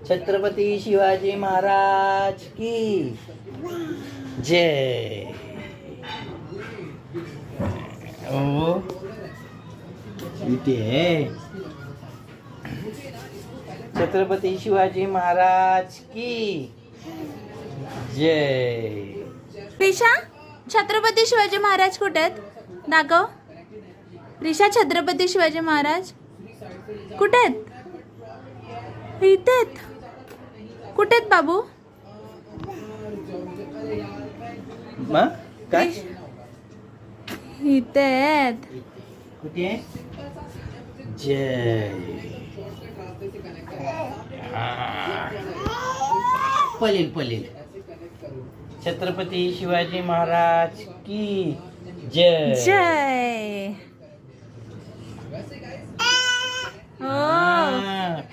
छत्रपती शिवाजी महाराज की जय. ओ इथे छत्रपती शिवाजी महाराज की जय. रिशा, छत्रपती शिवाजी महाराज कुठे आहेत? दाखव. रिशा, छत्रपती शिवाजी महाराज कुठे आहेत? इथे आहेत. कुठे आहेत बाबू? मग काय इथे आहेत. कुठे आहे? जय. पलील पलील. छत्रपती शिवाजी महाराज की जय. जय. हो.